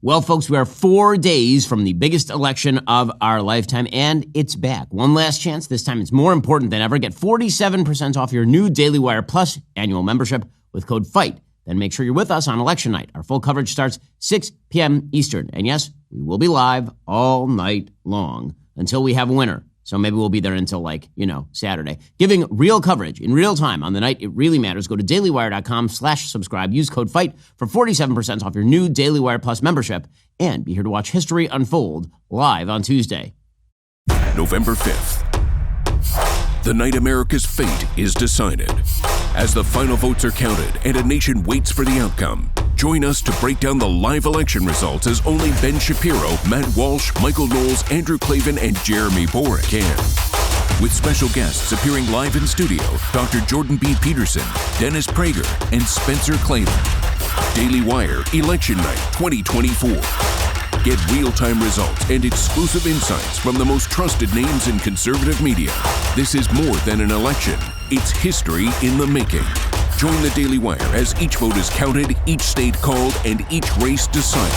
Well, folks, we are 4 days from the biggest election of our lifetime, and it's back. One last chance. This time it's more important than ever. Get 47% off your new Daily Wire Plus annual membership with code FIGHT. Then make sure you're with us on election night. Our full coverage starts 6 p.m. Eastern. And yes, we will be live all night long until we have a winner. So maybe we'll be there until Saturday. Giving real coverage in real time on the night it really matters. Go to dailywire.com/subscribe. Use code FIGHT for 47% off your new Daily Wire Plus membership. And be here to watch history unfold live on Tuesday. November 5th. The night America's fate is decided. As the final votes are counted and a nation waits for the outcome, join us to break down the live election results as only Ben Shapiro, Matt Walsh, Michael Knowles, Andrew Klavan, and Jeremy Borick can. With special guests appearing live in studio, Dr. Jordan B. Peterson, Dennis Prager, and Spencer Klavan. Daily Wire Election Night 2024. Get real-time results and exclusive insights from the most trusted names in conservative media. This is more than an election. It's history in the making. Join the Daily Wire as each vote is counted, each state called, and each race decided.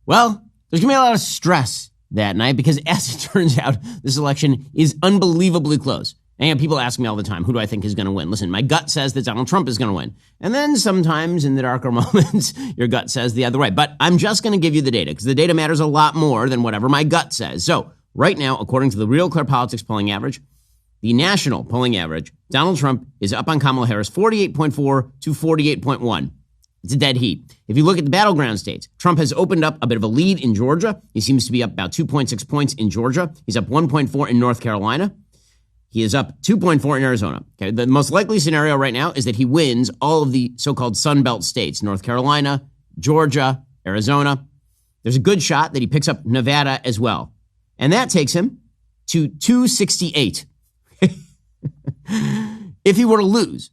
Well, there's going to be a lot of stress that night because, as it turns out, this election is unbelievably close. And people ask me all the time, who do I think is going to win? Listen, my gut says that Donald Trump is going to win. And then sometimes in the darker moments, your gut says the other way. But I'm just going to give you the data because the data matters a lot more than whatever my gut says. So right now, according to the Real Clear Politics polling average, the national polling average, Donald Trump is up on Kamala Harris 48.4 to 48.1. It's a dead heat. If you look at the battleground states, Trump has opened up a bit of a lead in Georgia. He seems to be up about 2.6 points in Georgia. He's up 1.4 in North Carolina. He is up 2.4 in Arizona. Okay, the most likely scenario right now is that he wins all of the so-called Sun Belt states, North Carolina, Georgia, Arizona. There's a good shot that he picks up Nevada as well. And that takes him to 268. If he were to lose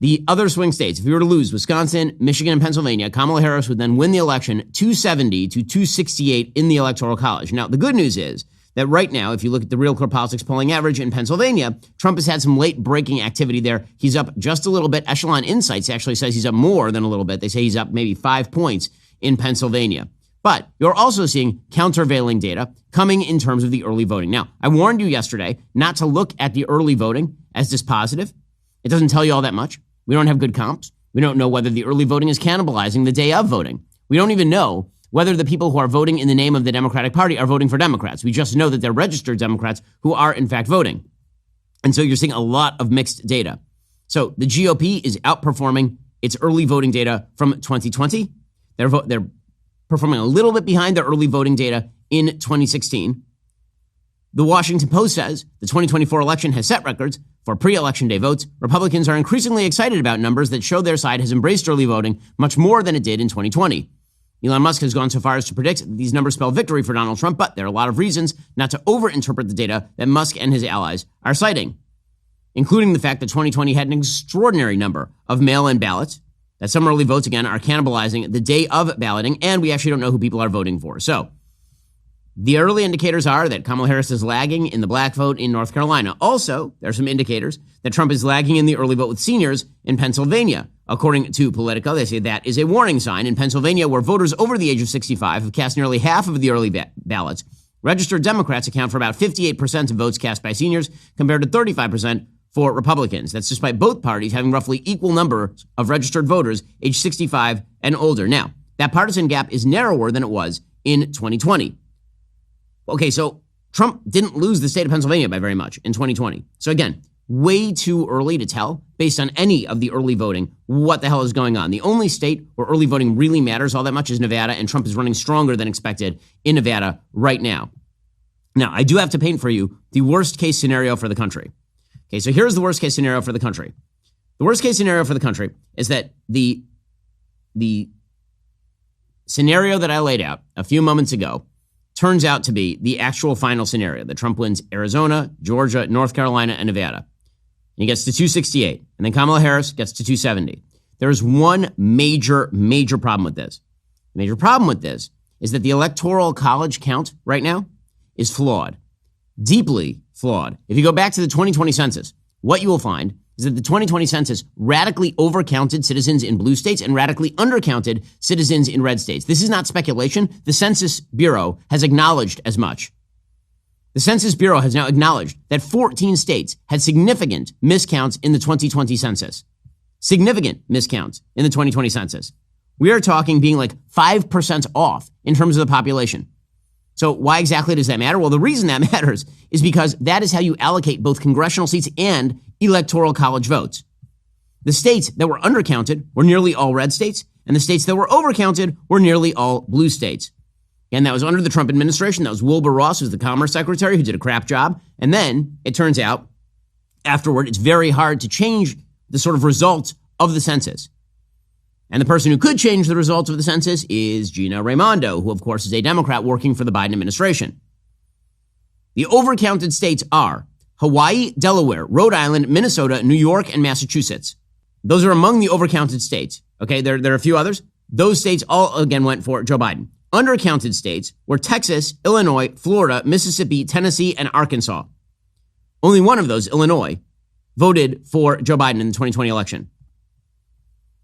the other swing states, if he were to lose Wisconsin, Michigan, and Pennsylvania, Kamala Harris would then win the election 270 to 268 in the Electoral College. Now, the good news is that right now, if you look at the Real Clear Politics polling average in Pennsylvania, Trump has had some late breaking activity there. He's up just a little bit. Echelon Insights actually says he's up more than a little bit. They say he's up maybe 5 points in Pennsylvania. But you're also seeing countervailing data coming in terms of the early voting. Now, I warned you yesterday not to look at the early voting as dispositive. It doesn't tell you all that much. We don't have good comps. We don't know whether the early voting is cannibalizing the day of voting. We don't even know whether the people who are voting in the name of the Democratic Party are voting for Democrats. We just know that they're registered Democrats who are, in fact, voting. And so you're seeing a lot of mixed data. So the GOP is outperforming its early voting data from 2020. They're performing a little bit behind their early voting data in 2016. The Washington Post says the 2024 election has set records for pre-election day votes. Republicans are increasingly excited about numbers that show their side has embraced early voting much more than it did in 2020. Elon Musk has gone so far as to predict that these numbers spell victory for Donald Trump, but there are a lot of reasons not to overinterpret the data that Musk and his allies are citing, including the fact that 2020 had an extraordinary number of mail-in ballots, that some early votes, again, are cannibalizing the day of balloting, and we actually don't know who people are voting for. So the early indicators are that Kamala Harris is lagging in the black vote in North Carolina. Also, there are some indicators that Trump is lagging in the early vote with seniors in Pennsylvania. According to Politico, they say that is a warning sign. In Pennsylvania, where voters over the age of 65 have cast nearly half of the early ballots, registered Democrats account for about 58% of votes cast by seniors compared to 35% for Republicans. That's despite both parties having roughly equal numbers of registered voters age 65 and older. Now, that partisan gap is narrower than it was in 2020. Okay, so Trump didn't lose the state of Pennsylvania by very much in 2020. So again, way too early to tell, based on any of the early voting, what the hell is going on. The only state where early voting really matters all that much is Nevada, and Trump is running stronger than expected in Nevada right now. Now, I do have to paint for you the worst case scenario for the country. Okay, so here's the worst case scenario for the country. The worst case scenario for the country is that the scenario that I laid out a few moments ago turns out to be the actual final scenario, that Trump wins Arizona, Georgia, North Carolina, and Nevada. And he gets to 268, and then Kamala Harris gets to 270. There's one major problem with this. The major problem with this is that the Electoral College count right now is flawed, deeply flawed. If you go back to the 2020 census, what you will find is that the 2020 census radically overcounted citizens in blue states and radically undercounted citizens in red states. This is not speculation. The Census Bureau has acknowledged as much. The Census Bureau has now acknowledged that 14 states had significant miscounts in the 2020 census. Significant miscounts in the 2020 census. We are talking being like 5% off in terms of the population. So why exactly does that matter? Well, the reason that matters is because that is how you allocate both congressional seats and electoral college votes. The states that were undercounted were nearly all red states, and the states that were overcounted were nearly all blue states. And that was under the Trump administration. That was Wilbur Ross, who's the Commerce Secretary, who did a crap job. And then it turns out afterward, it's very hard to change the sort of results of the census. And the person who could change the results of the census is Gina Raimondo, who, of course, is a Democrat working for the Biden administration. The overcounted states are Hawaii, Delaware, Rhode Island, Minnesota, New York, and Massachusetts. Those are among the overcounted states. Okay, there are a few others. Those states all, again, went for Joe Biden. Undercounted states were Texas, Illinois, Florida, Mississippi, Tennessee, and Arkansas. Only one of those, Illinois, voted for Joe Biden in the 2020 election.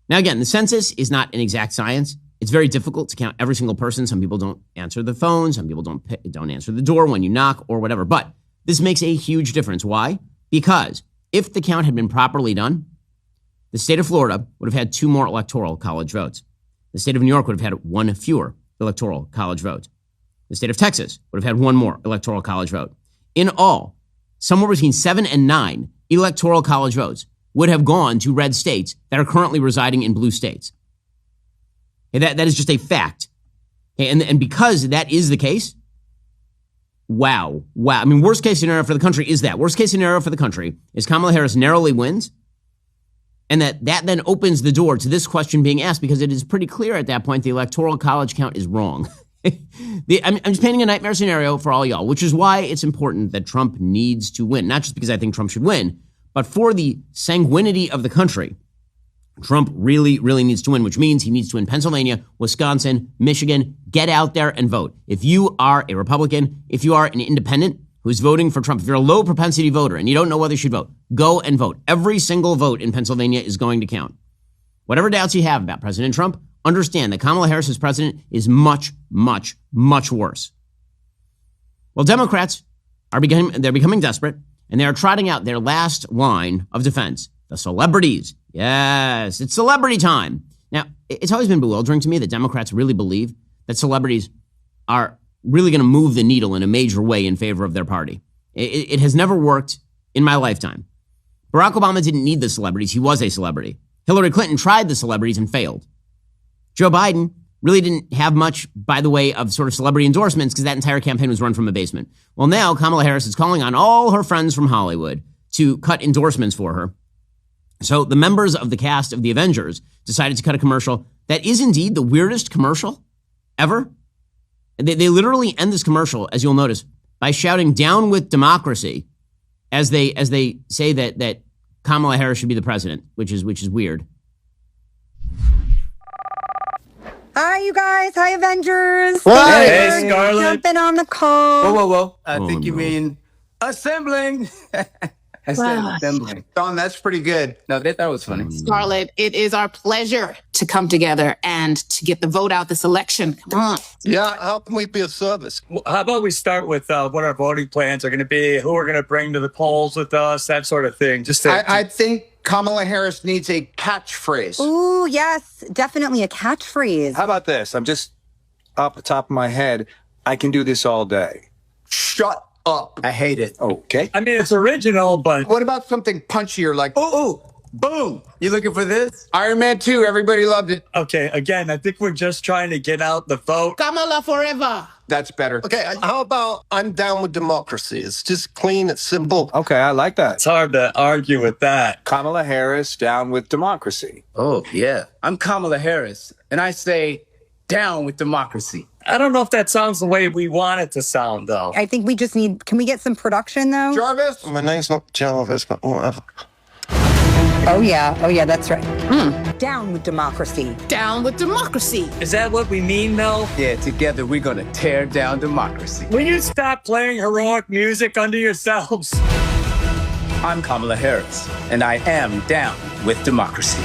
Now, again, the census is not an exact science. It's very difficult to count every single person. Some people don't answer the phone. Some people don't answer the door when you knock or whatever. But this makes a huge difference. Why? Because if the count had been properly done, the state of Florida would have had 2 more electoral college votes. The state of New York would have had 1 fewer electoral college vote. The state of Texas would have had 1 more electoral college vote. In all, somewhere between 7 and 9 electoral college votes would have gone to red states that are currently residing in blue states. That is just a fact. And because that is the case, wow. I mean, worst case scenario for the country is that. Worst case scenario for the country is Kamala Harris narrowly wins, and that then opens the door to this question being asked, because it is pretty clear at that point the electoral college count is wrong. I'm just painting a nightmare scenario for all y'all, which is why it's important that Trump needs to win. Not just because I think Trump should win, but for the sanguinity of the country. Trump really, really needs to win, which means he needs to win Pennsylvania, Wisconsin, Michigan. Get out there and vote. If you are a Republican, if you are an independent who's voting for Trump, if you're a low propensity voter and you don't know whether you should vote, go and vote. Every single vote in Pennsylvania is going to count. Whatever doubts you have about President Trump, understand that Kamala Harris as president is much, much, much worse. Well, Democrats are becoming desperate, and they are trotting out their last line of defense, the celebrities. Yes, it's celebrity time. Now, it's always been bewildering to me that Democrats really believe that celebrities are really going to move the needle in a major way in favor of their party. It has never worked in my lifetime. Barack Obama didn't need the celebrities. He was a celebrity. Hillary Clinton tried the celebrities and failed. Joe Biden really didn't have much by the way of sort of celebrity endorsements because that entire campaign was run from a basement. Well, now Kamala Harris is calling on all her friends from Hollywood to cut endorsements for her. So the members of the cast of the Avengers decided to cut a commercial that is indeed the weirdest commercial ever. They literally end this commercial, as you'll notice, by shouting "down with democracy" as they say that Kamala Harris should be the president, which is weird. Hi, you guys. Hi, Avengers. Hey, Scarlett. Jumping on the call. Whoa. I think you mean assembling. I said assembling. Don, that's pretty good. No, they thought it was funny. Scarlett, it is our pleasure to come together and to get the vote out this election. Come on. Yeah, how can we be of service? Well, how about we start with what our voting plans are going to be, who we're going to bring to the polls with us, that sort of thing. I think Kamala Harris needs a catchphrase. Ooh, yes, definitely a catchphrase. How about this? I'm just off the top of my head. I can do this all day. Shut up. I hate it. Okay. I mean, it's original, but... What about something punchier like, Ooh, boom. You looking for this? Iron Man 2, everybody loved it. Okay, again, I think we're just trying to get out the vote. Kamala forever. That's better. Okay, how about I'm down with democracy? It's just clean, it's simple. Okay, I like that. It's hard to argue with that. Kamala Harris down with democracy. Oh, yeah. I'm Kamala Harris, and I say down with democracy. I don't know if that sounds the way we want it to sound, though. I think we just need, can we get some production, though? Jarvis? My name's not Jarvis, but whatever. Oh, yeah, that's right. Down with democracy. Down with democracy. Is that what we mean, though? Yeah, together we're gonna tear down democracy. Will you stop playing heroic music under yourselves? I'm Kamala Harris, and I am down with democracy.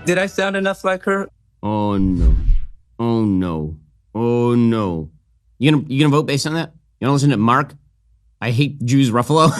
Did I sound enough like her? Oh, no. Oh, no. Oh, no. You gonna vote based on that? You gonna listen to Mark? I hate Jews, Ruffalo?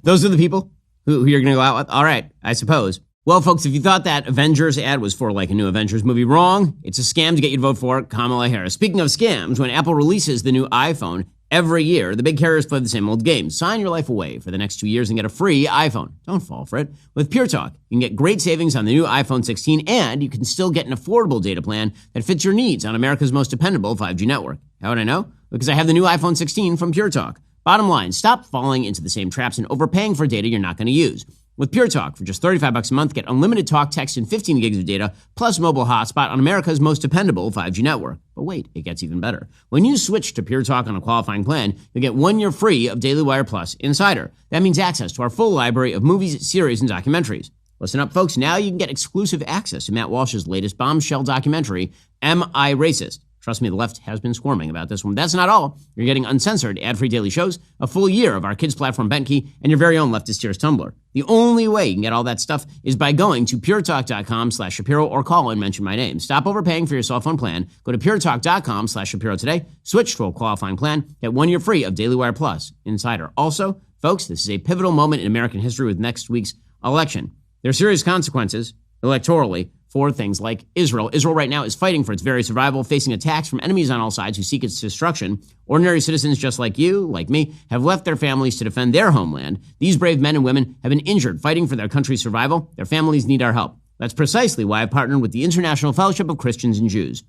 Those are the people who you're gonna go out with? All right, I suppose. Well, folks, if you thought that Avengers ad was for like a new Avengers movie, wrong. It's a scam to get you to vote for Kamala Harris. Speaking of scams, when Apple releases the new iPhone every year, the big carriers play the same old game. Sign your life away for the next 2 years and get a free iPhone. Don't fall for it. With Pure Talk, you can get great savings on the new iPhone 16, and you can still get an affordable data plan that fits your needs on America's most dependable 5G network. How would I know? Because I have the new iPhone 16 from Pure Talk. Bottom line, stop falling into the same traps and overpaying for data you're not going to use. With Pure Talk, for just $35 a month, get unlimited talk, text, and 15 gigs of data, plus mobile hotspot on America's most dependable 5G network. But wait, it gets even better. When you switch to Pure Talk on a qualifying plan, you'll get 1 year free of Daily Wire Plus Insider. That means access to our full library of movies, series, and documentaries. Listen up, folks. Now you can get exclusive access to Matt Walsh's latest bombshell documentary, Am I Racist? Trust me, the left has been squirming about this one. That's not all. You're getting uncensored, ad-free daily shows, a full year of our kids' platform, Bentkey, and your very own Leftist Tears Tumblr. The only way you can get all that stuff is by going to puretalk.com/Shapiro or call and mention my name. Stop overpaying for your cell phone plan. Go to puretalk.com/Shapiro today. Switch to a qualifying plan. Get 1 year free of Daily Wire Plus Insider. Also, folks, this is a pivotal moment in American history with next week's election. There are serious consequences electorally for things like Israel. Israel right now is fighting for its very survival, facing attacks from enemies on all sides who seek its destruction. Ordinary citizens just like you, like me, have left their families to defend their homeland. These brave men and women have been injured fighting for their country's survival. Their families need our help. That's precisely why I've partnered with the International Fellowship of Christians and Jews.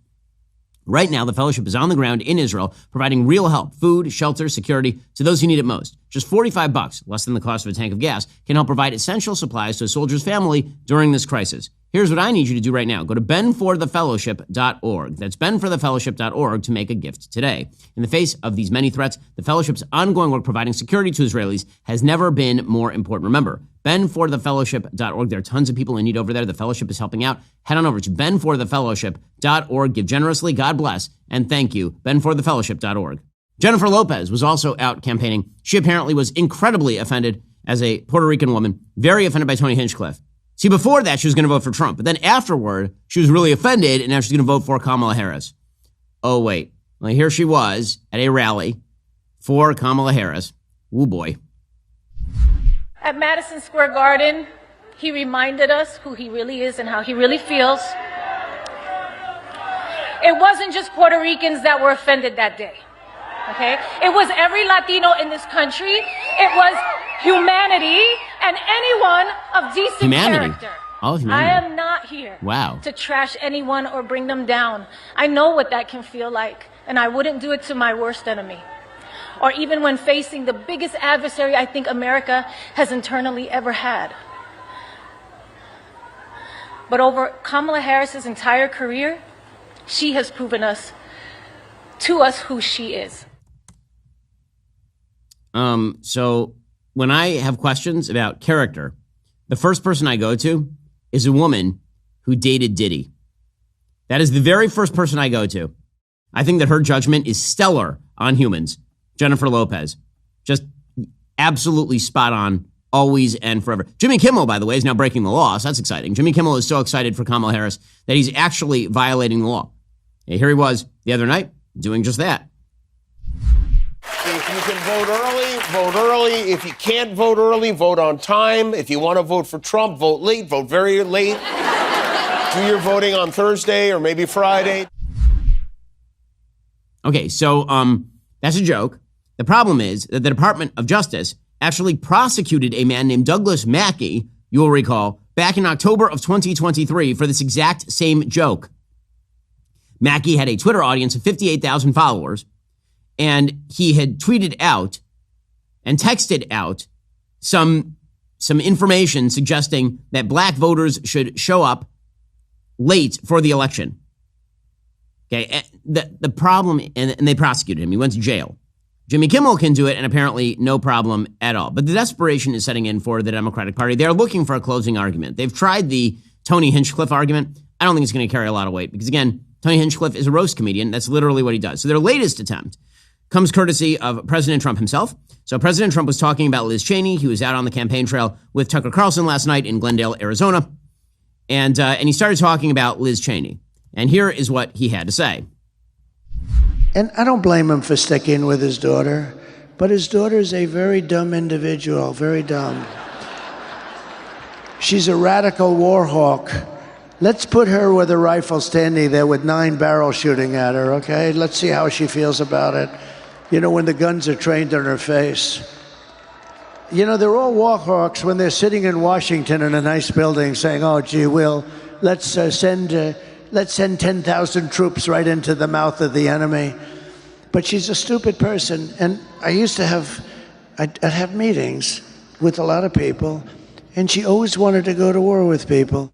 Right now, the fellowship is on the ground in Israel, providing real help, food, shelter, security to those who need it most. Just $45, less than the cost of a tank of gas, can help provide essential supplies to a soldier's family during this crisis. Here's what I need you to do right now. Go to benforthefellowship.org. That's benforthefellowship.org to make a gift today. In the face of these many threats, the fellowship's ongoing work providing security to Israelis has never been more important. Remember, benforthefellowship.org. There are tons of people in need over there. The fellowship is helping out. Head on over to benforthefellowship.org. Give generously. God bless. And thank you. benforthefellowship.org. Jennifer Lopez was also out campaigning. She apparently was incredibly offended as a Puerto Rican woman, very offended by Tony Hinchcliffe. See, before that, she was going to vote for Trump. But then afterward, she was really offended, and now she's going to vote for Kamala Harris. Oh, wait. Well, here she was at a rally for Kamala Harris. Ooh, boy. At Madison Square Garden, he reminded us who he really is and how he really feels. It wasn't just Puerto Ricans that were offended that day, okay? It was every Latino in this country. It was humanity and anyone of decent character. Oh, humanity. I am not here to trash anyone or bring them down. I know what that can feel like, and I wouldn't do it to my worst enemy, or even when facing the biggest adversary I think America has internally ever had. But over Kamala Harris's entire career, she has proven to us who she is. So when I have questions about character, the first person I go to is a woman who dated Diddy. That is the very first person I go to. I think that her judgment is stellar on humans. Jennifer Lopez, just absolutely spot on, always and forever. Jimmy Kimmel, by the way, is now breaking the law, so that's exciting. Jimmy Kimmel is so excited for Kamala Harris that he's actually violating the law. And here he was the other night doing just that. If you can vote early, vote early. If you can't vote early, vote on time. If you want to vote for Trump, vote late, vote very late. Do your voting on Thursday or maybe Friday. Okay, so that's a joke. The problem is that the Department of Justice actually prosecuted a man named Douglas Mackey, you will recall, back in October of 2023 for this exact same joke. Mackey had a Twitter audience of 58,000 followers, and he had tweeted out and texted out some information suggesting that black voters should show up late for the election. Okay, the problem, and they prosecuted him. He went to jail. Jimmy Kimmel can do it, and apparently no problem at all. But the desperation is setting in for the Democratic Party. They're looking for a closing argument. They've tried the Tony Hinchcliffe argument. I don't think it's going to carry a lot of weight because, again, Tony Hinchcliffe is a roast comedian. That's literally what he does. So their latest attempt comes courtesy of President Trump himself. So President Trump was talking about Liz Cheney. He was out on the campaign trail with Tucker Carlson last night in Glendale, Arizona. And he started talking about Liz Cheney. And here is what he had to say. And I don't blame him for sticking with his daughter, but his daughter is a very dumb individual, very dumb. She's a radical war hawk. Let's put her with a rifle standing there with 9 barrels shooting at her, okay? Let's see how she feels about it. You know, when the guns are trained on her face. You know, they're all war hawks when they're sitting in Washington in a nice building saying, oh, gee, let's send 10,000 troops right into the mouth of the enemy. But she's a stupid person. And I used to I'd have meetings with a lot of people, and she always wanted to go to war with people.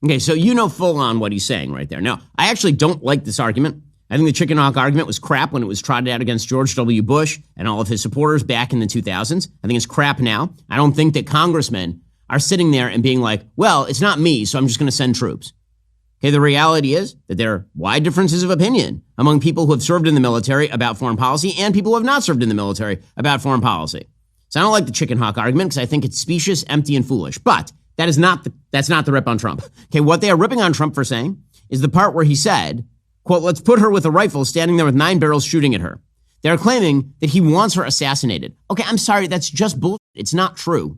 Okay, so you know full on what he's saying right there. Now, I actually don't like this argument. I think the chicken hawk argument was crap when it was trotted out against George W. Bush and all of his supporters back in the 2000s. I think it's crap now. I don't think that congressmen are sitting there and being like, well, it's not me, so I'm just going to send troops. Okay, the reality is that there are wide differences of opinion among people who have served in the military about foreign policy and people who have not served in the military about foreign policy. So I don't like the chicken hawk argument because I think it's specious, empty, and foolish. But that's not the rip on Trump. Okay, what they are ripping on Trump for saying is the part where he said, quote, let's put her with a rifle standing there with 9 barrels shooting at her. They're claiming that he wants her assassinated. Okay, I'm sorry, that's just bullshit. It's not true.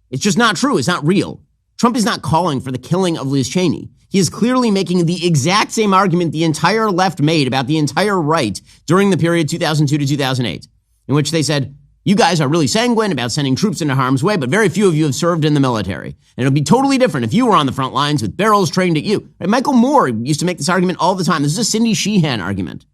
It's just not true. It's not real. Trump is not calling for the killing of Liz Cheney. He is clearly making the exact same argument the entire left made about the entire right during the period 2002 to 2008, in which they said, you guys are really sanguine about sending troops into harm's way, but very few of you have served in the military. And it'll be totally different if you were on the front lines with barrels trained at you. Right? Michael Moore used to make this argument all the time. This is a Cindy Sheehan argument.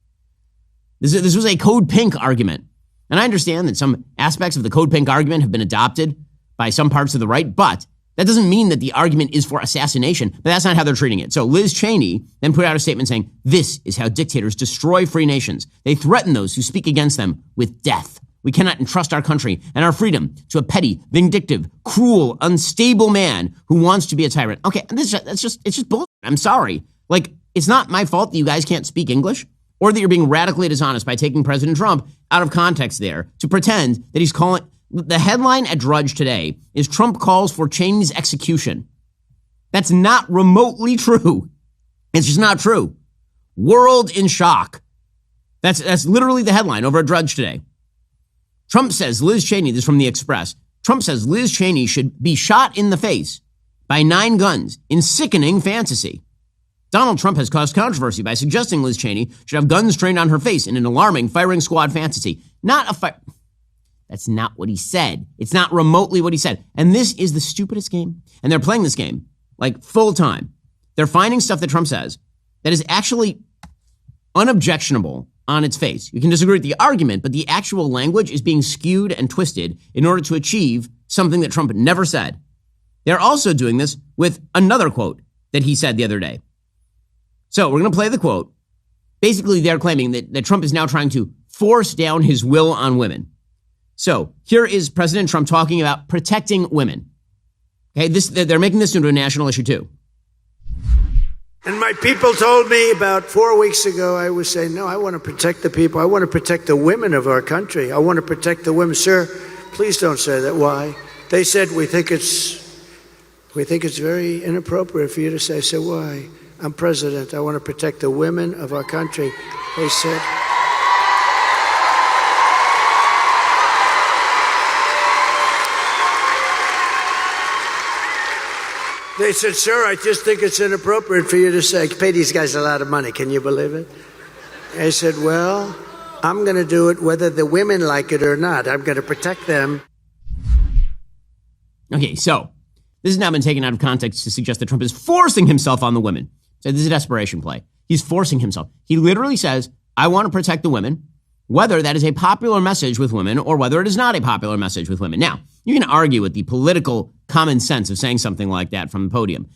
This was a Code Pink argument. And I understand that some aspects of the Code Pink argument have been adopted by some parts of the right, but that doesn't mean that the argument is for assassination, but that's not how they're treating it. So Liz Cheney then put out a statement saying, this is how dictators destroy free nations. They threaten those who speak against them with death. We cannot entrust our country and our freedom to a petty, vindictive, cruel, unstable man who wants to be a tyrant. Okay, it's just bullshit. I'm sorry. Like, it's not my fault that you guys can't speak English or that you're being radically dishonest by taking President Trump out of context there to pretend that he's calling. The headline at Drudge today is Trump calls for Cheney's execution. That's not remotely true. It's just not true. World in shock. That's literally the headline over at Drudge today. Trump says Liz Cheney, this is from the Express, Trump says Liz Cheney should be shot in the face by 9 guns in sickening fantasy. Donald Trump has caused controversy by suggesting Liz Cheney should have guns trained on her face in an alarming firing squad fantasy. That's not what he said. It's not remotely what he said. And this is the stupidest game. And they're playing this game like full time. They're finding stuff that Trump says that is actually unobjectionable on its face. You can disagree with the argument, but the actual language is being skewed and twisted in order to achieve something that Trump never said. They're also doing this with another quote that he said the other day. So we're going to play the quote. Basically, they're claiming that Trump is now trying to force down his will on women. So here is President Trump talking about protecting women. Okay, they're making this into a national issue too. And my people told me about 4 weeks ago, I was saying, no, I want to protect the people. I want to protect the women of our country. I want to protect the women. Sir, please don't say that. Why? They said, we think it's very inappropriate for you to say. I said, why? I'm president. I want to protect the women of our country. They said. They said, sir, I just think it's inappropriate for you to say, pay these guys a lot of money. Can you believe it? I said, well, I'm going to do it whether the women like it or not. I'm going to protect them. Okay, so this has now been taken out of context to suggest that Trump is forcing himself on the women. So this is a desperation play. He's forcing himself. He literally says, I want to protect the women, whether that is a popular message with women or whether it is not a popular message with women. Now, you can argue with the political common sense of saying something like that from the podium.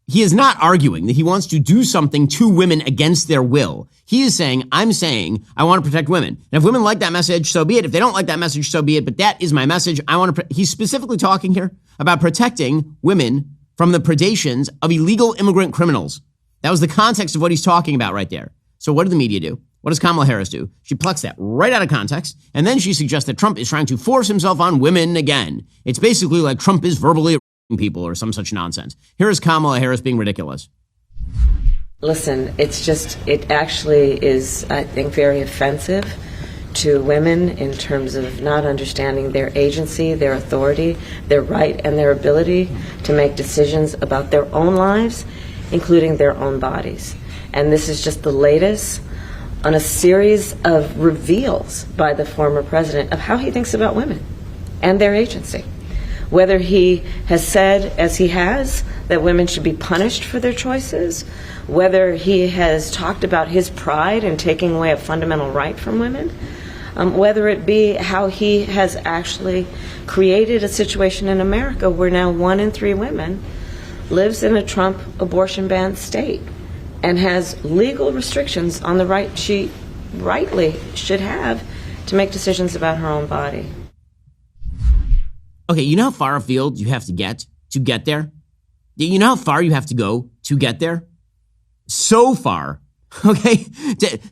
He is not arguing that he wants to do something to women against their will. He is saying, I'm saying I want to protect women. And if women like that message, so be it. If they don't like that message, so be it. But that is my message. I want to. He's specifically talking here about protecting women from the predations of illegal immigrant criminals. That was the context of what he's talking about right there. So what did the media do? What does Kamala Harris do? She plucks that right out of context, and then she suggests that Trump is trying to force himself on women again. It's basically like Trump is verbally raping people or some such nonsense. Here is Kamala Harris being ridiculous. Listen, it actually is, I think, very offensive to women in terms of not understanding their agency, their authority, their right, and their ability to make decisions about their own lives, including their own bodies. And this is just the latest on a series of reveals by the former president of how he thinks about women and their agency. Whether he has said, as he has, that women should be punished for their choices, whether he has talked about his pride in taking away a fundamental right from women, whether it be how he has actually created a situation in America where now 1 in 3 women lives in a Trump abortion ban state and has legal restrictions on the right she rightly should have to make decisions about her own body. Okay, you know how far afield you have to get there? You know how far you have to go to get there? So far. Okay,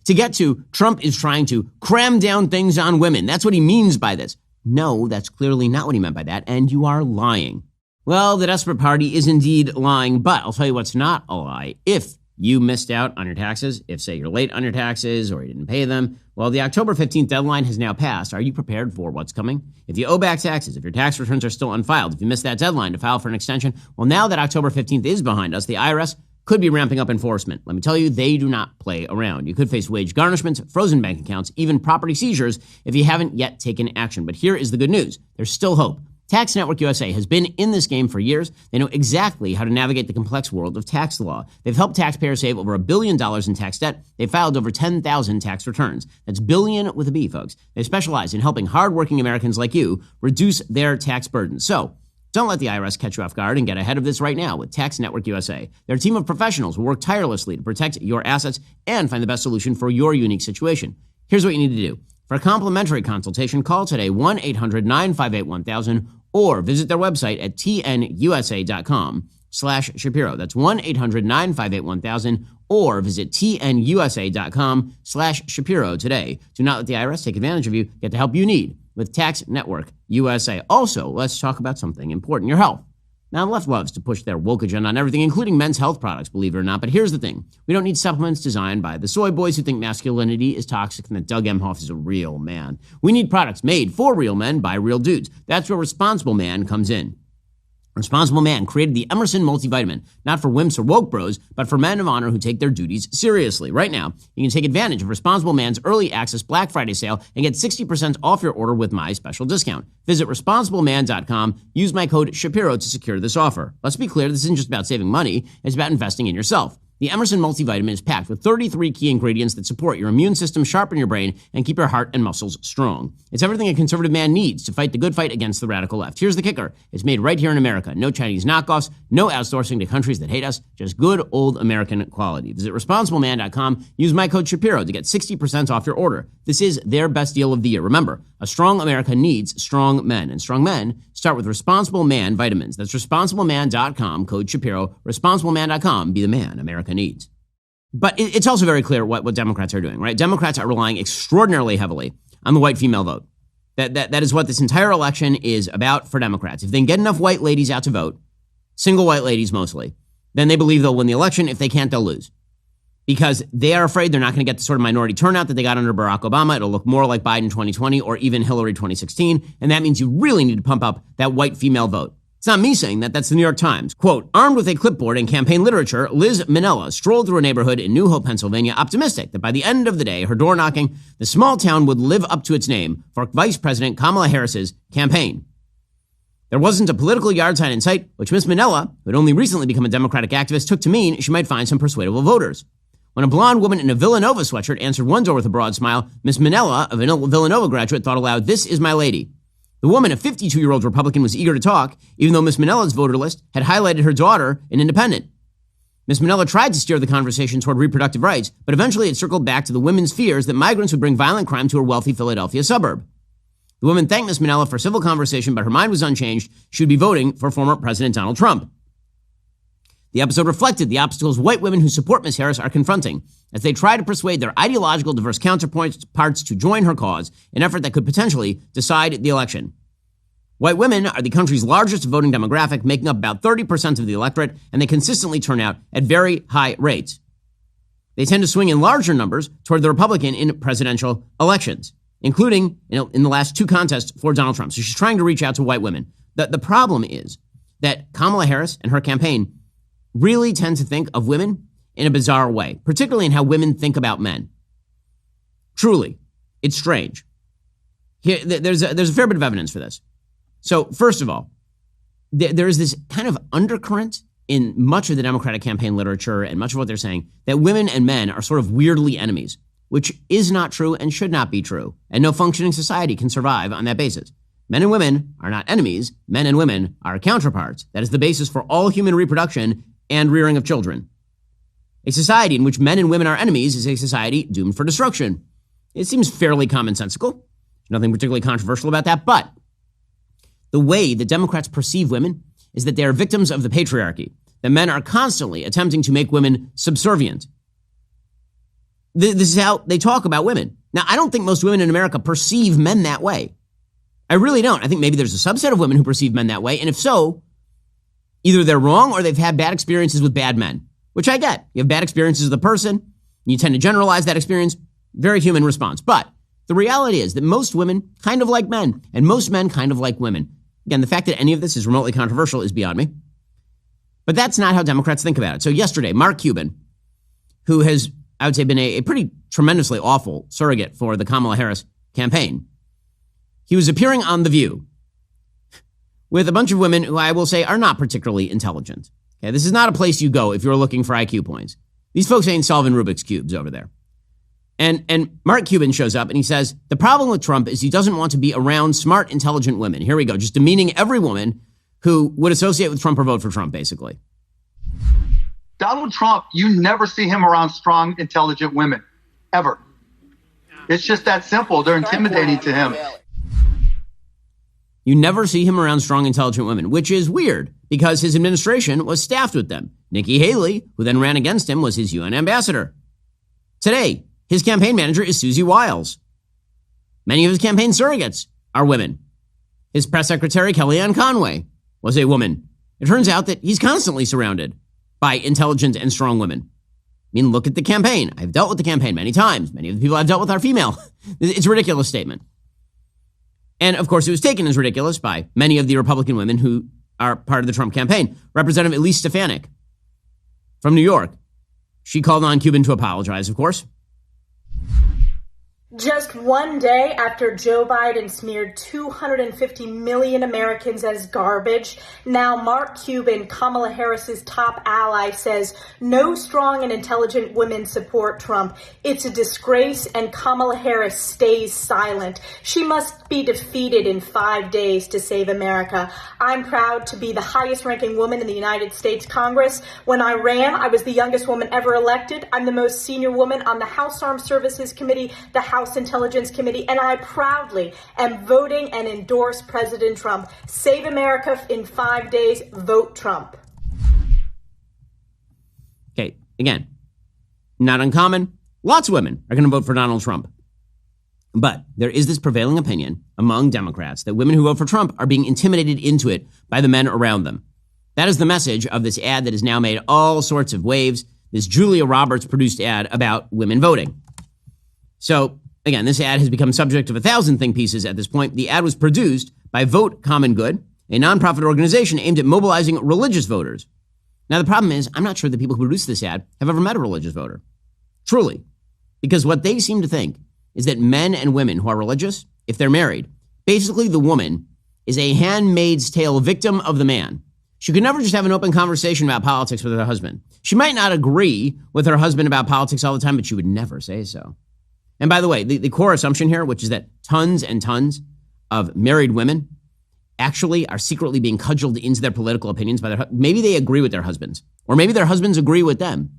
to get to, Trump is trying to cram down things on women. That's what he means by this. No, that's clearly not what he meant by that, and you are lying. Well, the desperate party is indeed lying, but I'll tell you what's not a lie. If you missed out on your taxes, if, say, you're late on your taxes or you didn't pay them, well, the October 15th deadline has now passed. Are you prepared for what's coming? If you owe back taxes, if your tax returns are still unfiled, if you missed that deadline to file for an extension, well, now that October 15th is behind us, the IRS could be ramping up enforcement. Let me tell you, they do not play around. You could face wage garnishments, frozen bank accounts, even property seizures if you haven't yet taken action. But here is the good news. There's still hope. Tax Network USA has been in this game for years. They know exactly how to navigate the complex world of tax law. They've helped taxpayers save over $1 billion in tax debt. They've filed over 10,000 tax returns. That's billion with a B, folks. They specialize in helping hardworking Americans like you reduce their tax burden. So, don't let the IRS catch you off guard and get ahead of this right now with Tax Network USA. They're a team of professionals who work tirelessly to protect your assets and find the best solution for your unique situation. Here's what you need to do. For a complimentary consultation, call today 1-800-958-1000 or visit their website at tnusa.com/Shapiro. That's 1-800-958-1000 or visit tnusa.com/Shapiro today. Do not let the IRS take advantage of you. Get the help you need with Tax Network USA. Also, let's talk about something important, your health. Now, the left loves to push their woke agenda on everything, including men's health products, believe it or not. But here's the thing. We don't need supplements designed by the soy boys who think masculinity is toxic and that Doug Mhof is a real man. We need products made for real men by real dudes. That's where Responsible Man comes in. Responsible Man created the Emerson multivitamin, not for wimps or woke bros, but for men of honor who take their duties seriously. Right now, you can take advantage of Responsible Man's early access Black Friday sale and get 60% off your order with my special discount. Visit responsibleman.com, use my code Shapiro to secure this offer. Let's be clear, this isn't just about saving money, it's about investing in yourself. The Emerson multivitamin is packed with 33 key ingredients that support your immune system, sharpen your brain, and keep your heart and muscles strong. It's everything a conservative man needs to fight the good fight against the radical left. Here's the kicker. It's made right here in America. No Chinese knockoffs, no outsourcing to countries that hate us, just good old American quality. Visit responsibleman.com, use my code Shapiro to get 60% off your order. This is their best deal of the year. Remember, a strong America needs strong men, and strong men start with Responsible Man vitamins. That's responsibleman.com, code Shapiro, responsibleman.com, be the man America needs. But it's also very clear what Democrats are doing, right? Democrats are relying extraordinarily heavily on the white female vote. That is what this entire election is about for Democrats. If they can get enough white ladies out to vote, single white ladies mostly, then they believe they'll win the election. If they can't, they'll lose. Because they are afraid they're not going to get the sort of minority turnout that they got under Barack Obama. It'll look more like Biden 2020 or even Hillary 2016. And that means you really need to pump up that white female vote. It's not me saying that. That's the New York Times. Quote, armed with a clipboard and campaign literature, Liz Minnella strolled through a neighborhood in New Hope, Pennsylvania, optimistic that by the end of the day, her door knocking, the small town would live up to its name for Vice President Kamala Harris's campaign. There wasn't a political yard sign in sight, which Miss Minnella, who had only recently become a Democratic activist, took to mean she might find some persuadable voters. When a blonde woman in a Villanova sweatshirt answered one door with a broad smile, Miss Minnella, a Villanova graduate, thought aloud, "This is my lady." The woman, a 52-year-old Republican, was eager to talk, even though Miss Minnella's voter list had highlighted her daughter, an independent. Miss Minnella tried to steer the conversation toward reproductive rights, but eventually it circled back to the women's fears that migrants would bring violent crime to her wealthy Philadelphia suburb. The woman thanked Miss Minnella for civil conversation, but her mind was unchanged. She would be voting for former President Donald Trump. The episode reflected the obstacles white women who support Ms. Harris are confronting as they try to persuade their ideological diverse counterparts to join her cause, an effort that could potentially decide the election. White women are the country's largest voting demographic, making up about 30% of the electorate, and they consistently turn out at very high rates. They tend to swing in larger numbers toward the Republican in presidential elections, including in the last two contests for Donald Trump. So she's trying to reach out to white women. The problem is that Kamala Harris and her campaign really tend to think of women in a bizarre way, particularly in how women think about men. Truly, it's strange. Here, there's a fair bit of evidence for this. So first of all, there is this kind of undercurrent in much of the Democratic campaign literature and much of what they're saying that women and men are sort of weirdly enemies, which is not true and should not be true. And no functioning society can survive on that basis. Men and women are not enemies. Men and women are counterparts. That is the basis for all human reproduction and rearing of children. A society in which men and women are enemies is a society doomed for destruction. It seems fairly commonsensical. Nothing particularly controversial about that, but the way the Democrats perceive women is that they are victims of the patriarchy, that men are constantly attempting to make women subservient. This is how they talk about women. Now, I don't think most women in America perceive men that way. I really don't. I think maybe there's a subset of women who perceive men that way, and if so, either they're wrong or they've had bad experiences with bad men, which I get. You have bad experiences with a person, and you tend to generalize that experience. Very human response. But the reality is that most women kind of like men, and most men kind of like women. Again, the fact that any of this is remotely controversial is beyond me. But that's not how Democrats think about it. So yesterday, Mark Cuban, who has, I would say, been a pretty tremendously awful surrogate for the Kamala Harris campaign, he was appearing on The View with a bunch of women who I will say are not particularly intelligent. Okay, this is not a place you go if you're looking for IQ points. These folks ain't solving Rubik's Cubes over there. And Mark Cuban shows up and he says, the problem with Trump is he doesn't want to be around smart, intelligent women. Here we go, just demeaning every woman who would associate with Trump or vote for Trump, basically. Donald Trump, you never see him around strong, intelligent women, ever. It's just that simple. They're intimidating to him. You never see him around strong, intelligent women, which is weird because his administration was staffed with them. Nikki Haley, who then ran against him, was his UN ambassador. Today, his campaign manager is Susie Wiles. Many of his campaign surrogates are women. His press secretary, Kellyanne Conway, was a woman. It turns out that he's constantly surrounded by intelligent and strong women. I mean, look at the campaign. I've dealt with the campaign many times. Many of the people I've dealt with are female. It's a ridiculous statement. And of course, it was taken as ridiculous by many of the Republican women who are part of the Trump campaign. Representative Elise Stefanik from New York. She called on Cuban to apologize, of course. Just one day after Joe Biden smeared 250 million Americans as garbage, now Mark Cuban, Kamala Harris's top ally, says no strong and intelligent women support Trump. It's a disgrace, and Kamala Harris stays silent. She must be defeated in 5 days to save America. I'm proud to be the highest-ranking woman in the United States Congress. When I ran, I was the youngest woman ever elected. I'm the most senior woman on the House Armed Services Committee, the House Intelligence Committee, and I proudly am voting and endorse President Trump. Save America in 5 days. Vote Trump. Okay, again, not uncommon. Lots of women are going to vote for Donald Trump. But there is this prevailing opinion among Democrats that women who vote for Trump are being intimidated into it by the men around them. That is the message of this ad that has now made all sorts of waves, this Julia Roberts produced ad about women voting. So, again, this ad has become subject of 1,000 think pieces at this point. The ad was produced by Vote Common Good, a nonprofit organization aimed at mobilizing religious voters. Now, the problem is, I'm not sure the people who produced this ad have ever met a religious voter. Truly. Because what they seem to think is that men and women who are religious, if they're married, basically the woman is a handmaid's tale victim of the man. She could never just have an open conversation about politics with her husband. She might not agree with her husband about politics all the time, but she would never say so. And by the way, the core assumption here, which is that tons and tons of married women actually are secretly being cudgeled into their political opinions by maybe they agree with their husbands, or maybe their husbands agree with them.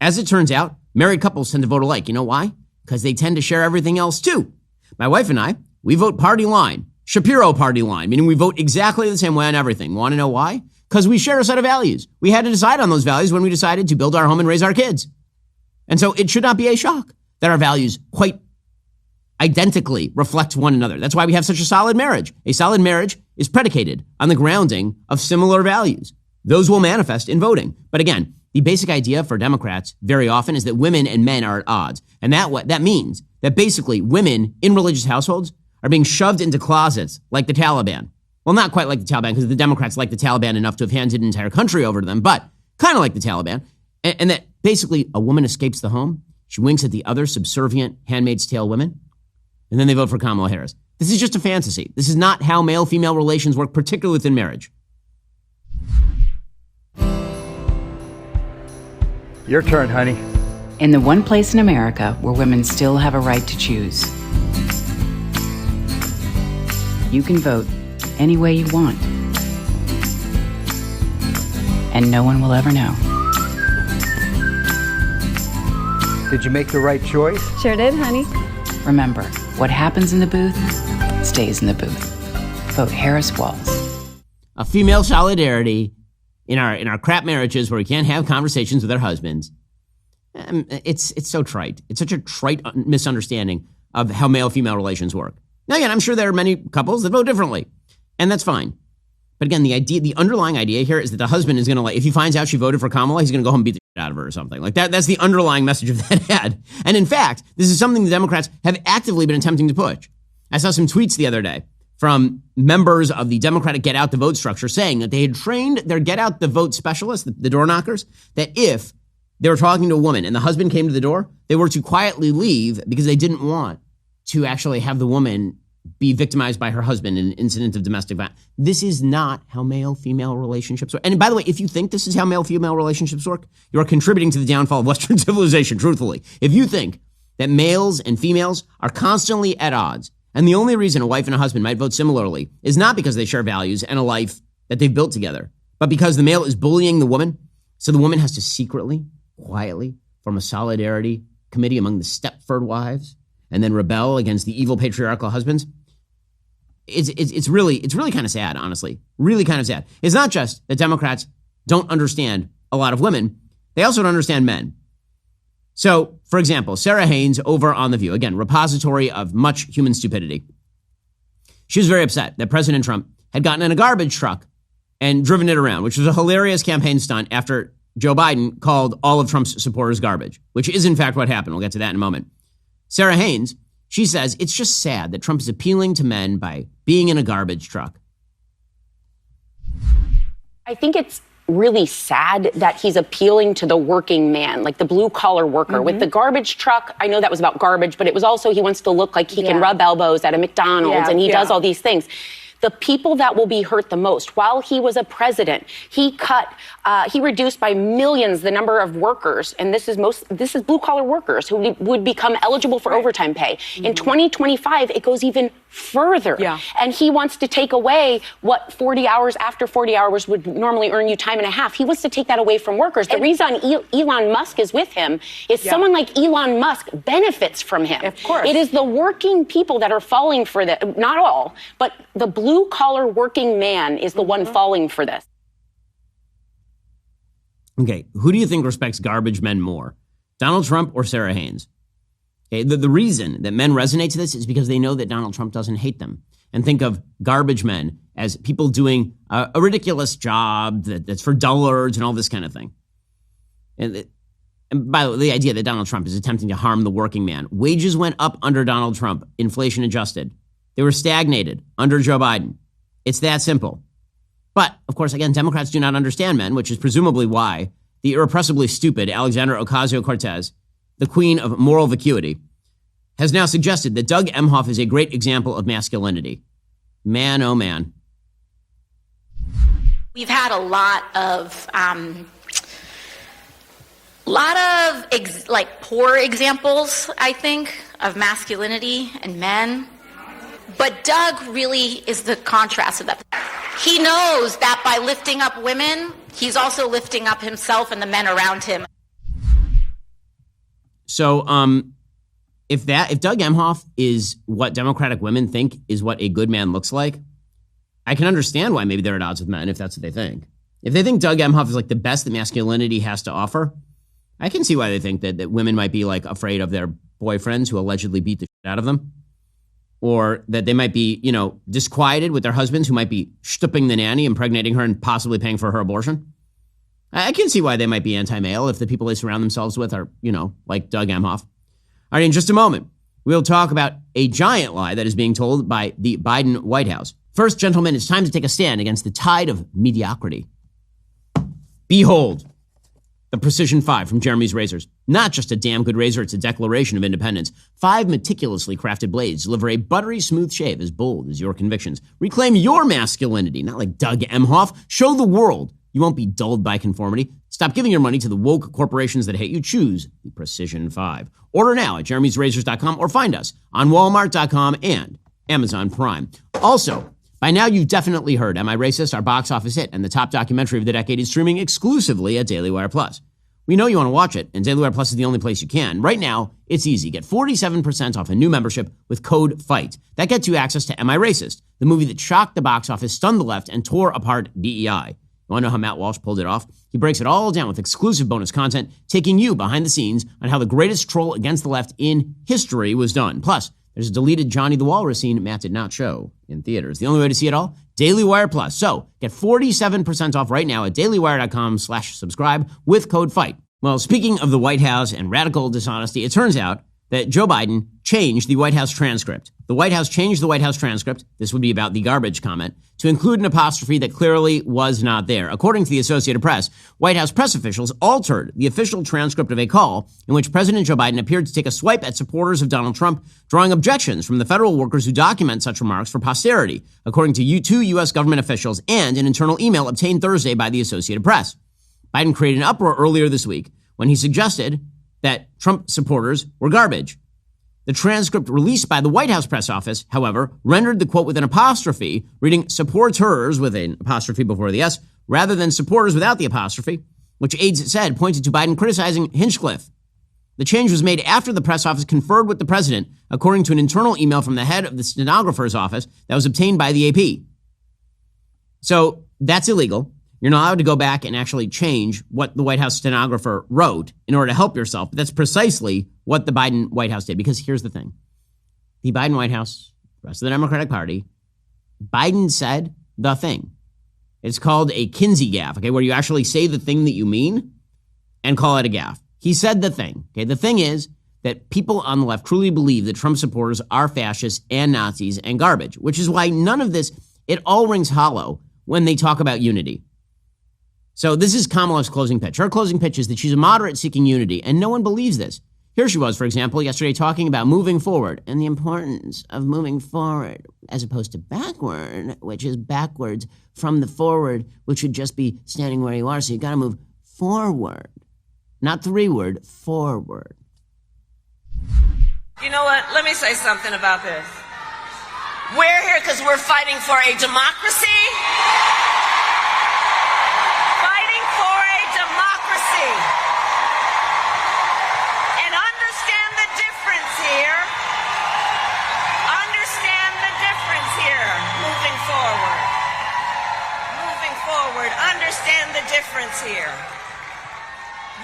As it turns out, married couples tend to vote alike. You know why? Because they tend to share everything else too. My wife and I, we vote party line, Shapiro party line, meaning we vote exactly the same way on everything. Want to know why? because we share a set of values. We had to decide on those values when we decided to build our home and raise our kids. And so it should not be a shock that our values quite identically reflect one another. That's why we have such a solid marriage. A solid marriage is predicated on the grounding of similar values. Those will manifest in voting. But again, the basic idea for Democrats very often is that women and men are at odds. And that means that basically women in religious households are being shoved into closets like the Taliban. Well, not quite like the Taliban, because the Democrats like the Taliban enough to have handed an entire country over to them, but kind of like the Taliban. And that basically a woman escapes the home, she winks at the other subservient Handmaid's Tale women, and then they vote for Kamala Harris. This is just a fantasy. This is not how male-female relations work, particularly within marriage. Your turn, honey. In the one place in America where women still have a right to choose, you can vote any way you want. And no one will ever know. Did you make the right choice? Sure did, honey. Remember, what happens in the booth stays in the booth. Vote Harris Walls. A female solidarity in our crap marriages where we can't have conversations with our husbands. It's so trite. It's such a trite misunderstanding of how male-female relations work. Now, again, I'm sure there are many couples that vote differently, and that's fine. But again, the underlying idea here is that the husband is going to, if he finds out she voted for Kamala, he's going to go home and beat the shit out of her or something. Like that. That's the underlying message of that ad. And in fact, this is something the Democrats have actively been attempting to push. I saw some tweets the other day from members of the Democratic Get Out the Vote structure saying that they had trained their Get Out the Vote specialists, the door knockers, that if they were talking to a woman and the husband came to the door, they were to quietly leave because they didn't want to actually have the woman be victimized by her husband in an incident of domestic violence. This is not how male-female relationships work. And by the way, if you think this is how male-female relationships work, you are contributing to the downfall of Western civilization, truthfully. If you think that males and females are constantly at odds, and the only reason a wife and a husband might vote similarly is not because they share values and a life that they've built together, but because the male is bullying the woman, so the woman has to secretly, quietly, form a solidarity committee among the Stepford wives, and then rebel against the evil patriarchal husbands. It's really kind of sad, honestly. Really kind of sad. It's not just that Democrats don't understand a lot of women, they also don't understand men. So, for example, Sarah Haynes over on The View, again, repository of much human stupidity. She was very upset that President Trump had gotten in a garbage truck and driven it around, which was a hilarious campaign stunt after Joe Biden called all of Trump's supporters garbage, which is in fact what happened. We'll get to that in a moment. Sarah Haynes, she says, it's just sad that Trump is appealing to men by being in a garbage truck. I think it's really sad that he's appealing to the working man, like the blue collar worker. With the garbage truck, I know that was about garbage, but it was also he wants to look like he can rub elbows at a McDonald's and he does all these things. The people that will be hurt the most, while he was a president, he reduced by millions the number of workers, and this is blue collar workers who would become eligible for overtime pay. In 2025, it goes even further. And he wants to take away what 40 hours after 40 hours would normally earn you time and a half. He wants to take that away from workers. The reason Elon Musk is with him is someone like Elon Musk benefits from him. Of course. It is the working people that are falling for that, not all, but the blue-collar working man is the one falling for this. Okay, who do you think respects garbage men more, Donald Trump or Sarah Haynes? Okay, the reason that men resonate to this is because they know that Donald Trump doesn't hate them and think of garbage men as people doing a ridiculous job that's for dullards and all this kind of thing. And by the way, the idea that Donald Trump is attempting to harm the working man. Wages went up under Donald Trump, inflation adjusted. They were stagnated under Joe Biden. It's that simple. But, of course, again, Democrats do not understand men, which is presumably why the irrepressibly stupid Alexandra Ocasio-Cortez, the queen of moral vacuity, has now suggested that Doug Mhof is a great example of masculinity. Man, oh man. We've had a lot of poor examples, I think, of masculinity and men. But Doug really is the contrast of that. He knows that by lifting up women, he's also lifting up himself and the men around him. So, if Doug Mhof is what Democratic women think is what a good man looks like, I can understand why maybe they're at odds with men if that's what they think. If they think Doug Emhoff is like the best that masculinity has to offer, I can see why they think that women might be like afraid of their boyfriends who allegedly beat the shit out of them. Or that they might be, disquieted with their husbands who might be stooping the nanny, impregnating her, and possibly paying for her abortion. I can see why they might be anti-male if the people they surround themselves with are, like Doug Emhoff. All right, in just a moment, we'll talk about a giant lie that is being told by the Biden White House. First, gentlemen, it's time to take a stand against the tide of mediocrity. Behold, the Precision 5 from Jeremy's Razors. Not just a damn good razor, it's a declaration of independence. 5 meticulously crafted blades deliver a buttery smooth shave as bold as your convictions. Reclaim your masculinity, not like Doug Emhoff. Show the world you won't be dulled by conformity. Stop giving your money to the woke corporations that hate you. Choose the Precision 5. Order now at jeremy'srazors.com or find us on walmart.com and Amazon Prime. Also, by now, you've definitely heard Am I Racist?, our box office hit, and the top documentary of the decade is streaming exclusively at Daily Wire Plus. We know you want to watch it, and Daily Wire Plus is the only place you can. Right now, it's easy. Get 47% off a new membership with code FIGHT. That gets you access to Am I Racist?, the movie that shocked the box office, stunned the left, and tore apart DEI. You want to know how Matt Walsh pulled it off? He breaks it all down with exclusive bonus content, taking you behind the scenes on how the greatest troll against the left in history was done. Plus, there's a deleted Johnny the Walrus scene Matt did not show in theaters. The only way to see it all? Daily Wire Plus. So get 47% off right now at dailywire.com/subscribe with code FIGHT. Well, speaking of the White House and radical dishonesty, it turns out that Joe Biden changed the White House transcript. The White House changed the White House transcript, this would be about the garbage comment, to include an apostrophe that clearly was not there. According to the Associated Press, White House press officials altered the official transcript of a call in which President Joe Biden appeared to take a swipe at supporters of Donald Trump, drawing objections from the federal workers who document such remarks for posterity, according to two U.S. government officials and an internal email obtained Thursday by the Associated Press. Biden created an uproar earlier this week when he suggested that Trump supporters were garbage. The transcript released by the White House press office, however, rendered the quote with an apostrophe, reading supporters with an apostrophe before the S, rather than supporters without the apostrophe, which aides said pointed to Biden criticizing Hinchcliffe. The change was made after the press office conferred with the president, according to an internal email from the head of the stenographer's office that was obtained by the AP. So that's illegal. You're not allowed to go back and actually change what the White House stenographer wrote in order to help yourself. But that's precisely what the Biden White House did. Because here's the thing. The Biden White House, the rest of the Democratic Party, Biden said the thing. It's called a Kinsey gaffe, okay, where you actually say the thing that you mean and call it a gaffe. He said the thing. Okay, the thing is that people on the left truly believe that Trump supporters are fascists and Nazis and garbage, which is why none of this, it all rings hollow when they talk about unity. So this is Kamala's closing pitch. Her closing pitch is that she's a moderate seeking unity, and no one believes this. Here she was, for example, yesterday talking about moving forward and the importance of moving forward as opposed to backward, which is backwards from the forward, which would just be standing where you are. So you got to move forward, not three-word, forward. You know what? Let me say something about this. We're here because we're fighting for a democracy. And understand the difference here. Understand the difference here. Moving forward. Moving forward. Understand the difference here.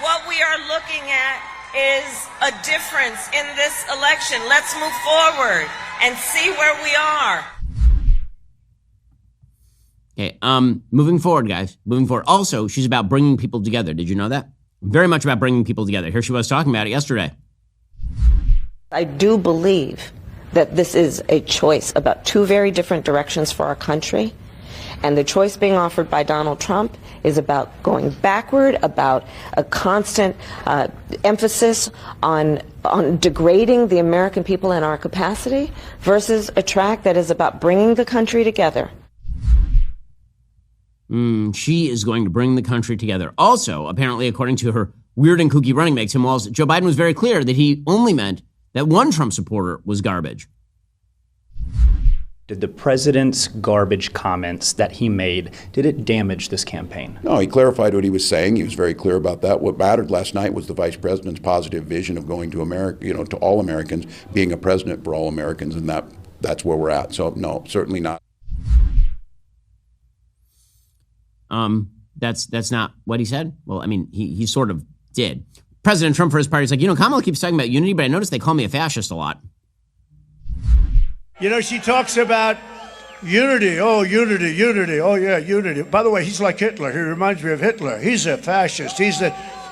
What we are looking at is a difference in this election. Let's move forward and see where we are. Okay, moving forward, guys. Moving forward. Also, she's about bringing people together. Did you know that? Very much about bringing people together. Here she was talking about it yesterday. I do believe that this is a choice about two very different directions for our country. And the choice being offered by Donald Trump is about going backward, about a constant emphasis on degrading the American people and our capacity, versus a track that is about bringing the country together. She is going to bring the country together. Also, apparently, according to her weird and kooky running mate, Tim Walz, Joe Biden was very clear that he only meant that one Trump supporter was garbage. Did the president's garbage comments that he made, did it damage this campaign? No, he clarified what he was saying. He was very clear about that. What mattered last night was the vice president's positive vision of going to America, to all Americans, being a president for all Americans, and that's where we're at. So, no, certainly not. that's not what he said? Well, I mean, he sort of did. President Trump, for his part, is like, Kamala keeps talking about unity, but I noticed they call me a fascist a lot. She talks about unity. Oh, unity, unity. Oh, yeah, unity. By the way, he's like Hitler. He reminds me of Hitler. He's a fascist.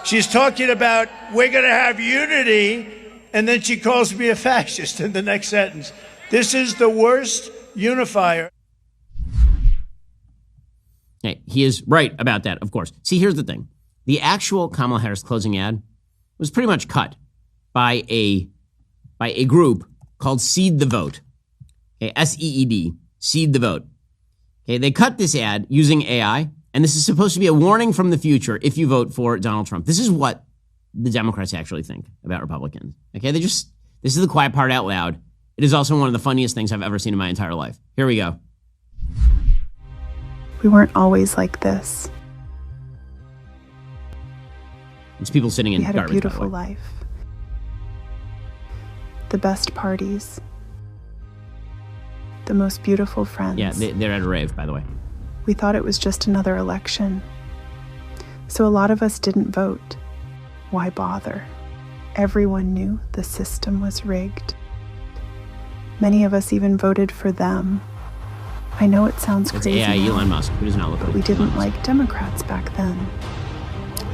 She's talking about we're going to have unity, and then she calls me a fascist in the next sentence. This is the worst unifier. Hey, he is right about that, of course. See, here's the thing. The actual Kamala Harris closing ad was pretty much cut by a group called Seed the Vote. Okay, SEED, Seed the Vote. Okay, they cut this ad using AI, and this is supposed to be a warning from the future if you vote for Donald Trump. This is what the Democrats actually think about Republicans. Okay, this is the quiet part out loud. It is also one of the funniest things I've ever seen in my entire life. Here we go. We weren't always like this. It's people sitting in garbage. We had a beautiful by the way. life. The best parties. The most beautiful friends. Yeah, they're at a rave, by the way. We thought it was just another election. So a lot of us didn't vote. Why bother? Everyone knew the system was rigged. Many of us even voted for them. I know it sounds crazy. It's AI, Elon Musk. Who does not look but like we didn't Elon like Musk. Democrats back then.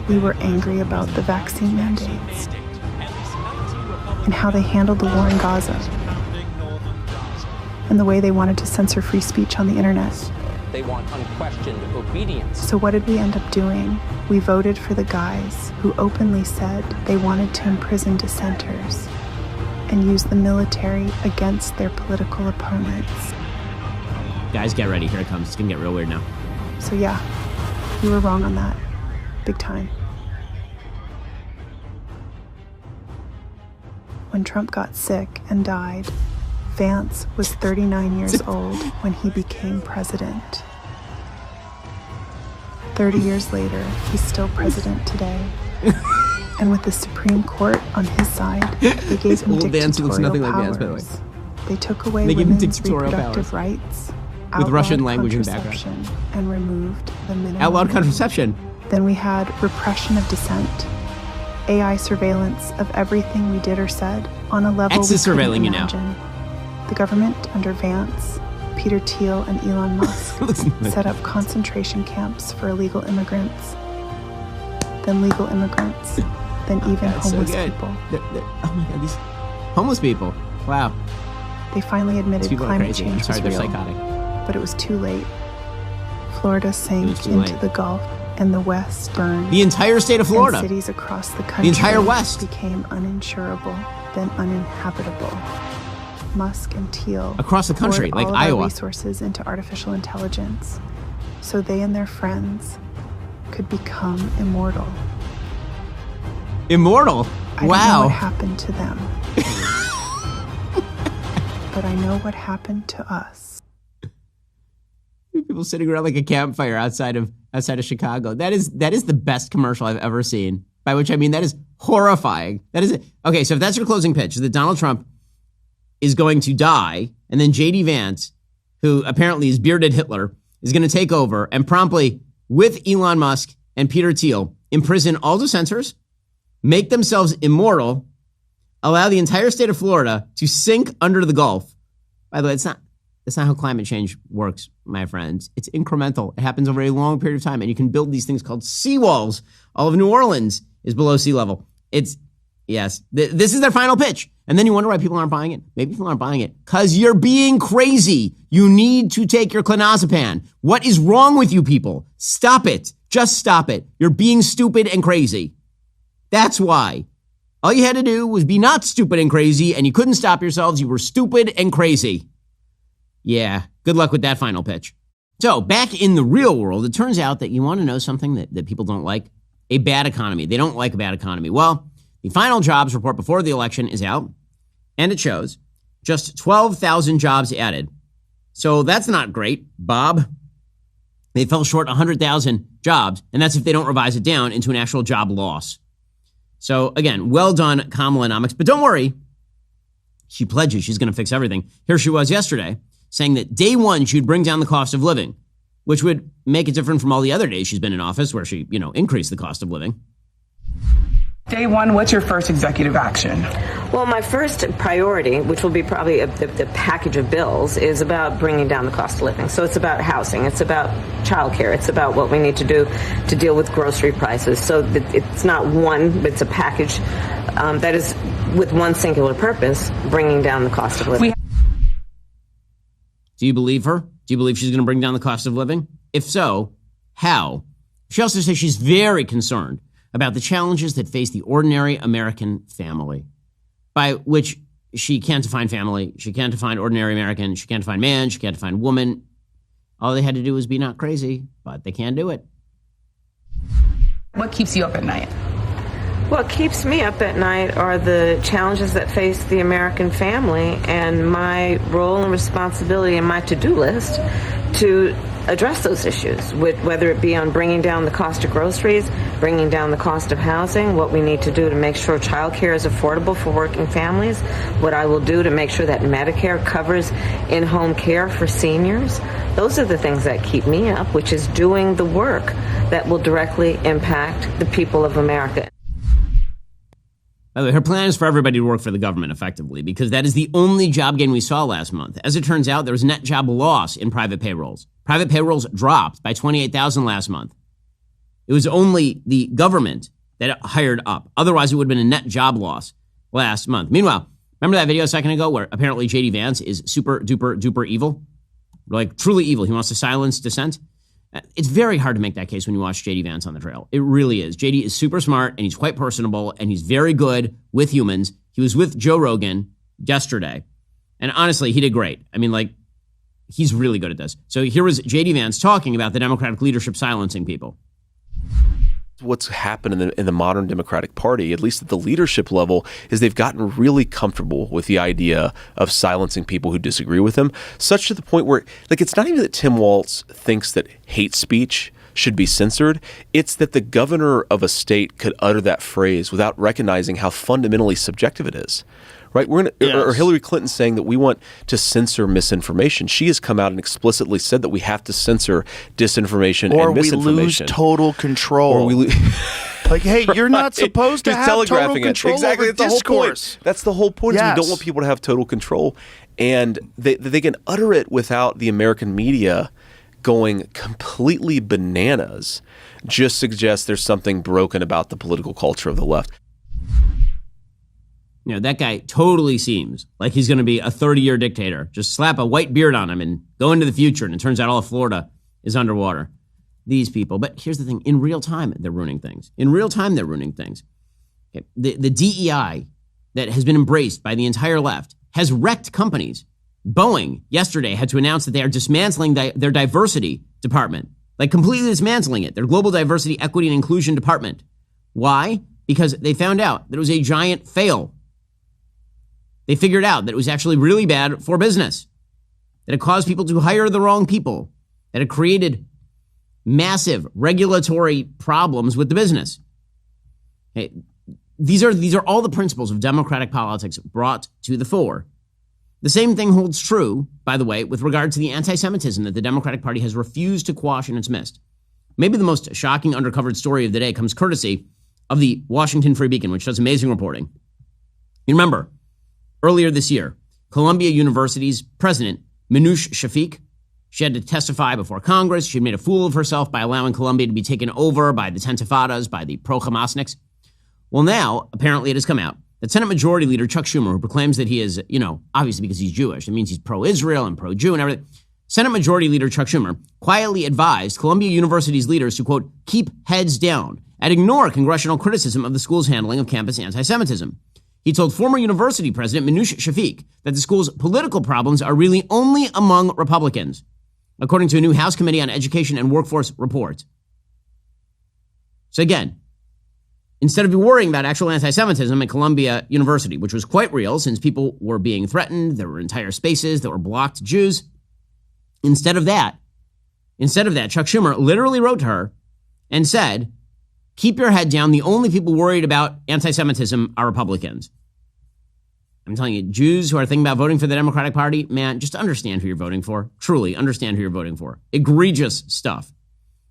We were angry about the vaccine mandates and how they handled the war in Gaza and the way they wanted to censor free speech on the internet. They want unquestioned obedience. So what did we end up doing? We voted for the guys who openly said they wanted to imprison dissenters and use the military against their political opponents. Guys, get ready. Here it comes. It's going to get real weird now. So yeah, we were wrong on that. Big time. When Trump got sick and died, Vance was 39 years old when he became president. 30 years later, he's still president today. And with the Supreme Court on his side, they gave him dictatorial powers. They took away women's reproductive rights, with Russian language in the background, and removed the minimum. Outlawed contraception. Then we had repression of dissent, AI surveillance of everything we did or said on a level we couldn't imagine. The government under Vance, Peter Thiel, and Elon Musk set up concentration camps for illegal immigrants, then legal immigrants, then even homeless people. Oh my God, these homeless people. Wow. They finally admitted climate change was they're real, psychotic. but it was too late. Florida sank into the Gulf, and the West burned. The entire state of Florida. And cities across the country. The entire West became uninsurable, then uninhabitable. Musk and Thiel across the country, poured like all Iowa, our resources into artificial intelligence, so they and their friends could become immortal. Immortal? I don't know what happened to them, but I know what happened to us. People sitting around like a campfire outside of Chicago. That is the best commercial I've ever seen. By which I mean that is horrifying. That is it. Okay, so if that's your closing pitch, that Donald Trump is going to die, and then J.D. Vance, who apparently is bearded Hitler, is going to take over and promptly, with Elon Musk and Peter Thiel, imprison all dissenters, make themselves immortal, allow the entire state of Florida to sink under the Gulf. By the way, that's not how climate change works, my friends. It's incremental. It happens over a long period of time, and you can build these things called seawalls. All of New Orleans is below sea level. This is their final pitch. And then you wonder why people aren't buying it. Maybe people aren't buying it because you're being crazy. You need to take your clonazepam. What is wrong with you people? Stop it. Just stop it. You're being stupid and crazy. That's why. All you had to do was be not stupid and crazy, and you couldn't stop yourselves. You were stupid and crazy. Yeah, good luck with that final pitch. So back in the real world, it turns out that you want to know something that people don't like? A bad economy. They don't like a bad economy. Well, the final jobs report before the election is out, and it shows just 12,000 jobs added. So that's not great, Bob. They fell short 100,000 jobs, and that's if they don't revise it down into an actual job loss. So again, well done, Kamalanomics. But don't worry, she pledges she's going to fix everything. Here she was yesterday saying that day one, she'd bring down the cost of living. which would make it different from all the other days she's been in office where she, increased the cost of living. Day one, what's your first executive action? Well, my first priority, which will be probably the package of bills, is about bringing down the cost of living. So it's about housing. It's about childcare. It's about what we need to do to deal with grocery prices. So it's not one, but it's a package that is with one singular purpose, bringing down the cost of living. Do you believe her? Do you believe she's going to bring down the cost of living? If so, how? She also says she's very concerned about the challenges that face the ordinary American family, by which she can't define family, she can't define ordinary American, she can't define man, she can't define woman. All they had to do was be not crazy, but they can't do it. What keeps you up at night? What keeps me up at night are the challenges that face the American family and my role and responsibility in my to-do list to address those issues, whether it be on bringing down the cost of groceries, bringing down the cost of housing, what we need to do to make sure childcare is affordable for working families, what I will do to make sure that Medicare covers in-home care for seniors. Those are the things that keep me up, which is doing the work that will directly impact the people of America. By the way, her plan is for everybody to work for the government effectively, because that is the only job gain we saw last month. As it turns out, there was net job loss in private payrolls. Private payrolls dropped by 28,000 last month. It was only the government that hired up. Otherwise, it would have been a net job loss last month. Meanwhile, remember that video a second ago where apparently J.D. Vance is super duper duper evil? Like truly evil. He wants to silence dissent. It's very hard to make that case when you watch J.D. Vance on the trail. It really is. J.D. is super smart, and he's quite personable, and he's very good with humans. He was with Joe Rogan yesterday, and honestly, he did great. I mean, he's really good at this. So here was J.D. Vance talking about the Democratic leadership silencing people. What's happened in the modern Democratic Party, at least at the leadership level, is they've gotten really comfortable with the idea of silencing people who disagree with them, such to the point where, it's not even that Tim Walz thinks that hate speech should be censored. It's that the governor of a state could utter that phrase without recognizing how fundamentally subjective it is. Right? Or Hillary Clinton saying that we want to censor misinformation. She has come out and explicitly said that we have to censor disinformation and misinformation. Or we lose total control. Or we hey, you're not supposed to have total control exactly. over discourse. That's the whole point. Yes. We don't want people to have total control. And they can utter it without the American media going completely bananas. Just suggests there's something broken about the political culture of the left. That guy totally seems like he's going to be a 30-year dictator. Just slap a white beard on him and go into the future, and it turns out all of Florida is underwater. These people. But here's the thing. In real time, they're ruining things. Okay. The DEI that has been embraced by the entire left has wrecked companies. Boeing yesterday had to announce that they are dismantling their diversity department, completely dismantling it, their global diversity, equity, and inclusion department. Why? Because they found out that it was a giant fail. They figured out that it was actually really bad for business, that it caused people to hire the wrong people, that it created massive regulatory problems with the business. Okay. These are all the principles of democratic politics brought to the fore. The same thing holds true, by the way, with regard to the anti-Semitism that the Democratic Party has refused to quash in its midst. Maybe the most shocking undercovered story of the day comes courtesy of the Washington Free Beacon, which does amazing reporting. You remember, earlier this year, Columbia University's president, Mhof Shafik, she had to testify before Congress. She had made a fool of herself by allowing Columbia to be taken over by the Tentafadas, by the pro-Hamasniks. Well, now, apparently it has come out that Senate Majority Leader Chuck Schumer, who proclaims that he is, obviously because he's Jewish, it means he's pro-Israel and pro-Jew and everything. Senate Majority Leader Chuck Schumer quietly advised Columbia University's leaders to, quote, keep heads down and ignore congressional criticism of the school's handling of campus anti-Semitism. He told former university president Mhof Shafik that the school's political problems are really only among Republicans, according to a new House Committee on Education and Workforce report. So again, instead of worrying about actual anti-Semitism at Columbia University, which was quite real since people were being threatened, there were entire spaces that were blocked to Jews. Instead of that, Chuck Schumer literally wrote to her and said, keep your head down. The only people worried about anti-Semitism are Republicans. I'm telling you, Jews who are thinking about voting for the Democratic Party, man, just understand who you're voting for. Truly, understand who you're voting for. Egregious stuff.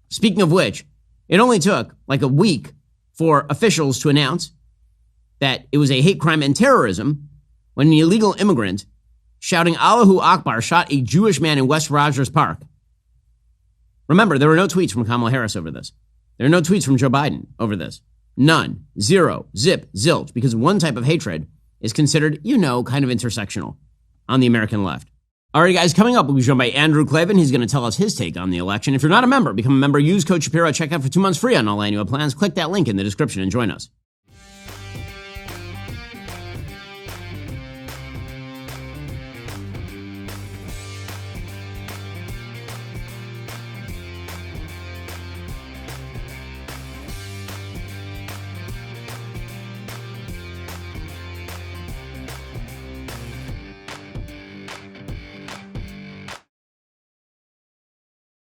Speaking of which, it only took like a week for officials to announce that it was a hate crime and terrorism when an illegal immigrant shouting Allahu Akbar shot a Jewish man in West Rogers Park. Remember, there were no tweets from Kamala Harris over this. There are no tweets from Joe Biden over this. None. Zero. Zip. Zilch. Because one type of hatred is considered, kind of intersectional on the American left. All right, guys, coming up, we'll be joined by Andrew Klavan. He's going to tell us his take on the election. If you're not a member, become a member. Use code Shapiro. Check out for 2 months free on all annual plans. Click that link in the description and join us.